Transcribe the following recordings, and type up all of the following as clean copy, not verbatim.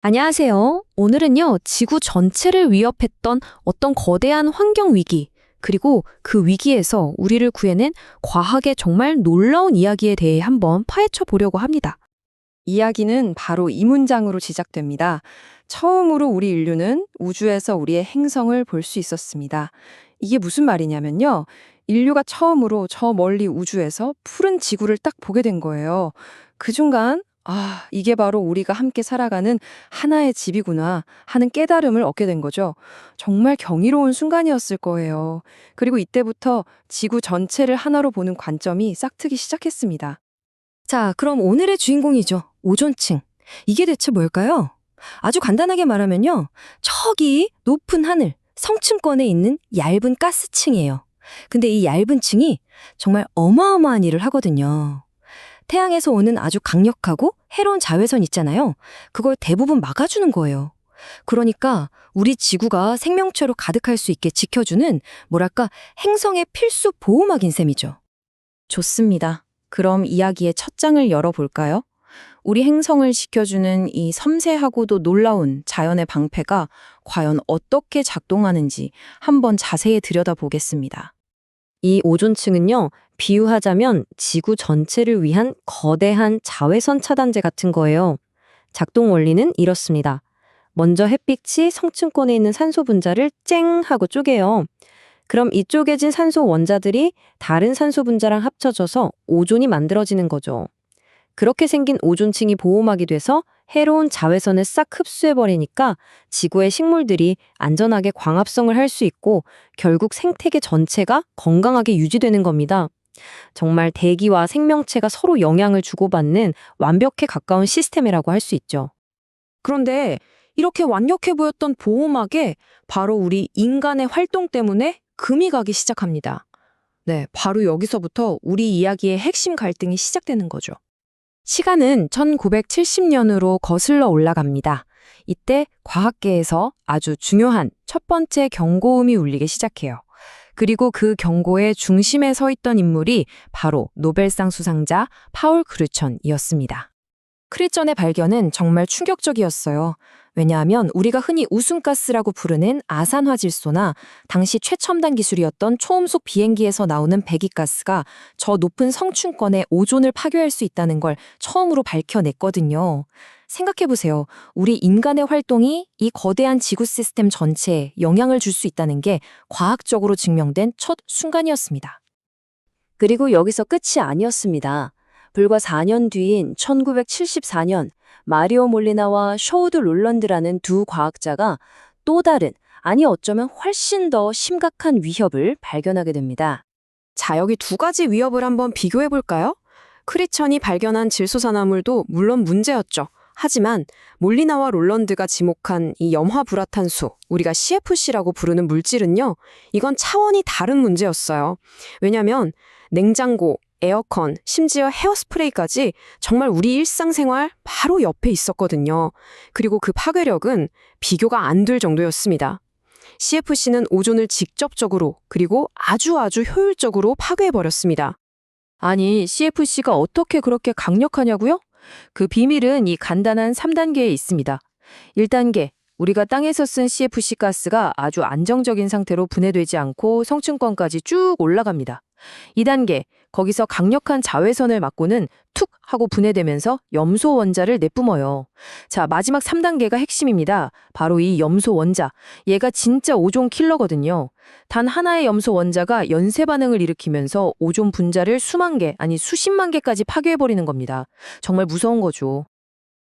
안녕하세요. 오늘은요, 지구 전체를 위협했던 어떤 거대한 환경 위기, 그리고 그 위기에서 우리를 구해낸 과학의 정말 놀라운 이야기에 대해 한번 파헤쳐 보려고 합니다. 이야기는 바로 이 문장으로 시작됩니다. 처음으로 우리 인류는 우주에서 우리의 행성을 볼 수 있었습니다. 이게 무슨 말이냐면요. 인류가 처음으로 저 멀리 우주에서 푸른 지구를 딱 보게 된 거예요. 그 순간, 이게 바로 우리가 함께 살아가는 하나의 집이구나 하는 깨달음을 얻게 된 거죠. 정말 경이로운 순간이었을 거예요. 그리고 이때부터 지구 전체를 하나로 보는 관점이 싹트기 시작했습니다. 자, 그럼 오늘의 주인공이죠. 오존층. 이게 대체 뭘까요? 아주 간단하게 말하면요. 저기 높은 하늘, 성층권에 있는 얇은 가스층이에요. 근데 이 얇은 층이 정말 어마어마한 일을 하거든요. 태양에서 오는 아주 강력하고 해로운 자외선 있잖아요. 그걸 대부분 막아주는 거예요. 그러니까 우리 지구가 생명체로 가득할 수 있게 지켜주는 뭐랄까 행성의 필수 보호막인 셈이죠. 좋습니다. 그럼 이야기의 첫 장을 열어볼까요? 우리 행성을 지켜주는 이 섬세하고도 놀라운 자연의 방패가 과연 어떻게 작동하는지 한번 자세히 들여다보겠습니다. 이 오존층은요, 비유하자면 지구 전체를 위한 거대한 자외선 차단제 같은 거예요. 작동 원리는 이렇습니다. 먼저 햇빛이 성층권에 있는 산소 분자를 쨍 하고 쪼개요. 그럼 이 쪼개진 산소 원자들이 다른 산소 분자랑 합쳐져서 오존이 만들어지는 거죠. 그렇게 생긴 오존층이 보호막이 돼서 해로운 자외선을 싹 흡수해버리니까 지구의 식물들이 안전하게 광합성을 할 수 있고 결국 생태계 전체가 건강하게 유지되는 겁니다. 정말 대기와 생명체가 서로 영향을 주고받는 완벽에 가까운 시스템이라고 할 수 있죠. 그런데 이렇게 완벽해 보였던 보호막에 바로 우리 인간의 활동 때문에 금이 가기 시작합니다. 네, 바로 여기서부터 우리 이야기의 핵심 갈등이 시작되는 거죠. 시간은 1970년으로 거슬러 올라갑니다. 이때 과학계에서 아주 중요한 첫 번째 경고음이 울리기 시작해요. 그리고 그 경고의 중심에 서 있던 인물이 바로 노벨상 수상자 파울 크루천이었습니다. 크루천의 발견은 정말 충격적이었어요. 왜냐하면 우리가 흔히 우순가스라고 부르는 아산화질소나 당시 최첨단 기술이었던 초음속 비행기에서 나오는 배기가스가 저 높은 성층권의 오존을 파괴할 수 있다는 걸 처음으로 밝혀냈거든요. 생각해보세요. 우리 인간의 활동이 이 거대한 지구 시스템 전체에 영향을 줄 수 있다는 게 과학적으로 증명된 첫 순간이었습니다. 그리고 여기서 끝이 아니었습니다. 불과 4년 뒤인 1974년 마리오 몰리나와 셔우드 롤런드라는 두 과학자가 또 다른, 아니 어쩌면 훨씬 더 심각한 위협을 발견하게 됩니다. 자, 여기 두 가지 위협을 한번 비교해 볼까요? 크리천이 발견한 질소산화물도 물론 문제였죠. 하지만 몰리나와 롤런드가 지목한 이 염화불화탄소, 우리가 CFC라고 부르는 물질은요, 이건 차원이 다른 문제였어요. 왜냐하면 냉장고, 에어컨, 심지어 헤어스프레이까지 정말 우리 일상생활 바로 옆에 있었거든요. 그리고 그 파괴력은 비교가 안 될 정도였습니다. CFC는 오존을 직접적으로 그리고 아주 효율적으로 파괴해버렸습니다. 아니, CFC가 어떻게 그렇게 강력하냐고요? 그 비밀은 이 간단한 3단계에 있습니다. 1단계, 우리가 땅에서 쓴 CFC 가스가 아주 안정적인 상태로 분해되지 않고 성층권까지 쭉 올라갑니다. 2단계, 거기서 강력한 자외선을 맞고는 툭 하고 분해되면서 염소 원자를 내뿜어요. 자, 마지막 3단계가 핵심입니다. 바로 이 염소 원자. 얘가 진짜 오존 킬러거든요. 단 하나의 염소 원자가 연쇄 반응을 일으키면서 오존 분자를 수만 개, 아니 수십만 개까지 파괴해버리는 겁니다. 정말 무서운 거죠.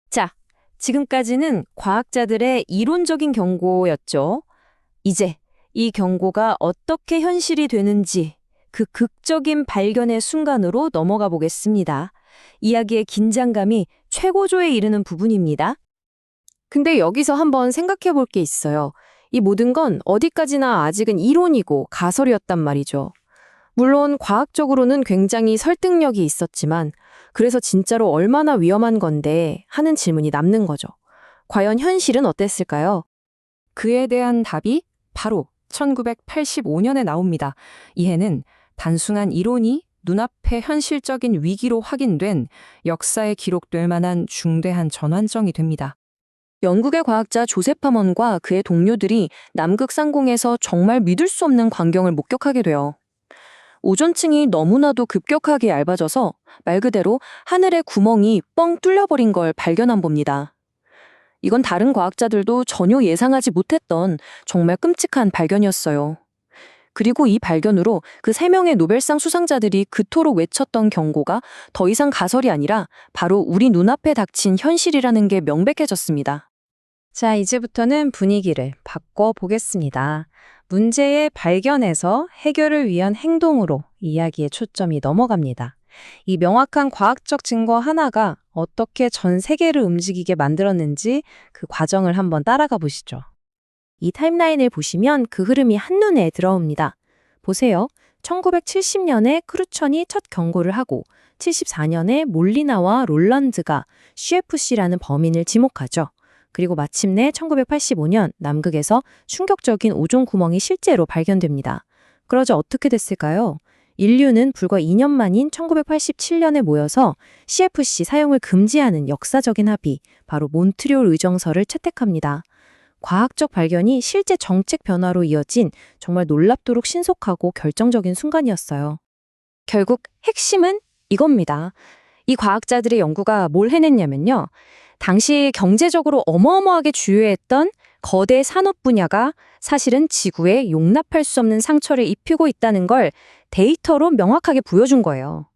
자, 지금까지는 과학자들의 이론적인 경고였죠. 이제 이 경고가 어떻게 현실이 되는지 그 극적인 발견의 순간으로 넘어가 보겠습니다. 이야기의 긴장감이 최고조에 이르는 부분입니다. 근데 여기서 한번 생각해 볼 게 있어요. 이 모든 건 어디까지나 아직은 이론이고 가설이었단 말이죠. 물론 과학적으로는 굉장히 설득력이 있었지만 그래서 진짜로 얼마나 위험한 건데 하는 질문이 남는 거죠. 과연 현실은 어땠을까요? 그에 대한 답이 바로 1985년에 나옵니다. 이 해는 단순한 이론이 눈앞의 현실적인 위기로 확인된 역사에 기록될 만한 중대한 전환점이 됩니다. 영국의 과학자 조셉 하먼과 그의 동료들이 남극 상공에서 정말 믿을 수 없는 광경을 목격하게 돼요. 오존층이 너무나도 급격하게 얇아져서 말 그대로 하늘의 구멍이 뻥 뚫려버린 걸 발견한 겁니다. 이건 다른 과학자들도 전혀 예상하지 못했던 정말 끔찍한 발견이었어요. 그리고 이 발견으로 그 3명의 노벨상 수상자들이 그토록 외쳤던 경고가 더 이상 가설이 아니라 바로 우리 눈앞에 닥친 현실이라는 게 명백해졌습니다. 자, 이제부터는 분위기를 바꿔보겠습니다. 문제의 발견에서 해결을 위한 행동으로 이야기의 초점이 넘어갑니다. 이 명확한 과학적 증거 하나가 어떻게 전 세계를 움직이게 만들었는지 그 과정을 한번 따라가 보시죠. 이 타임라인을 보시면 그 흐름이 한눈에 들어옵니다. 보세요. 1970년에 크루천이 첫 경고를 하고 74년에 몰리나와 롤런드가 CFC라는 범인을 지목하죠. 그리고 마침내 1985년 남극에서 충격적인 오존 구멍이 실제로 발견됩니다. 그러자 어떻게 됐을까요? 인류는 불과 2년 만인 1987년에 모여서 CFC 사용을 금지하는 역사적인 합의, 바로 몬트리올 의정서를 채택합니다. 과학적 발견이 실제 정책 변화로 이어진 정말 놀랍도록 신속하고 결정적인 순간이었어요. 결국 핵심은 이겁니다. 이 과학자들의 연구가 뭘 해냈냐면요. 당시 경제적으로 어마어마하게 주요했던 거대 산업 분야가 사실은 지구에 용납할 수 없는 상처를 입히고 있다는 걸 데이터로 명확하게 보여준 거예요.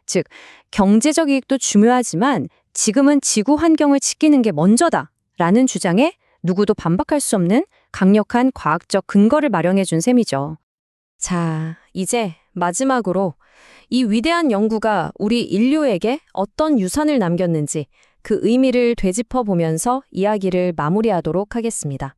즉, 경제적 이익도 중요하지만 지금은 지구 환경을 지키는 게 먼저다라는 주장에 누구도 반박할 수 없는 강력한 과학적 근거를 마련해 준 셈이죠. 자, 이제 마지막으로 이 위대한 연구가 우리 인류에게 어떤 유산을 남겼는지 그 의미를 되짚어 보면서 이야기를 마무리하도록 하겠습니다.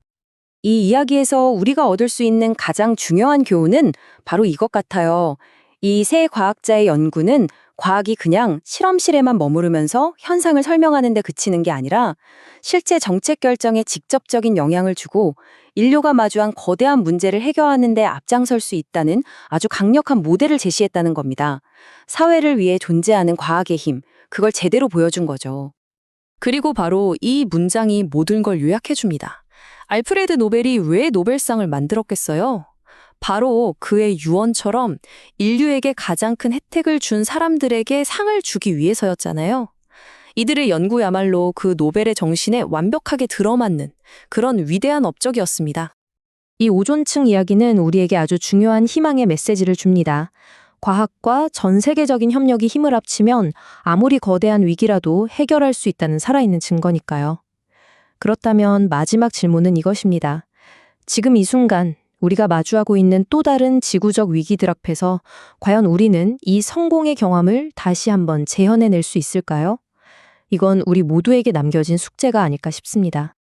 이 이야기에서 우리가 얻을 수 있는 가장 중요한 교훈은 바로 이것 같아요. 이 세 과학자의 연구는 과학이 그냥 실험실에만 머무르면서 현상을 설명하는 데 그치는 게 아니라 실제 정책 결정에 직접적인 영향을 주고 인류가 마주한 거대한 문제를 해결하는 데 앞장설 수 있다는 아주 강력한 모델을 제시했다는 겁니다. 사회를 위해 존재하는 과학의 힘, 그걸 제대로 보여준 거죠. 그리고 바로 이 문장이 모든 걸 요약해줍니다. 알프레드 노벨이 왜 노벨상을 만들었겠어요? 바로 그의 유언처럼 인류에게 가장 큰 혜택을 준 사람들에게 상을 주기 위해서였잖아요. 이들의 연구야말로 그 노벨의 정신에 완벽하게 들어맞는 그런 위대한 업적이었습니다. 이 오존층 이야기는 우리에게 아주 중요한 희망의 메시지를 줍니다. 과학과 전 세계적인 협력이 힘을 합치면 아무리 거대한 위기라도 해결할 수 있다는 살아있는 증거니까요. 그렇다면 마지막 질문은 이것입니다. 지금 이 순간 우리가 마주하고 있는 또 다른 지구적 위기들 앞에서 과연 우리는 이 성공의 경험을 다시 한번 재현해낼 수 있을까요? 이건 우리 모두에게 남겨진 숙제가 아닐까 싶습니다.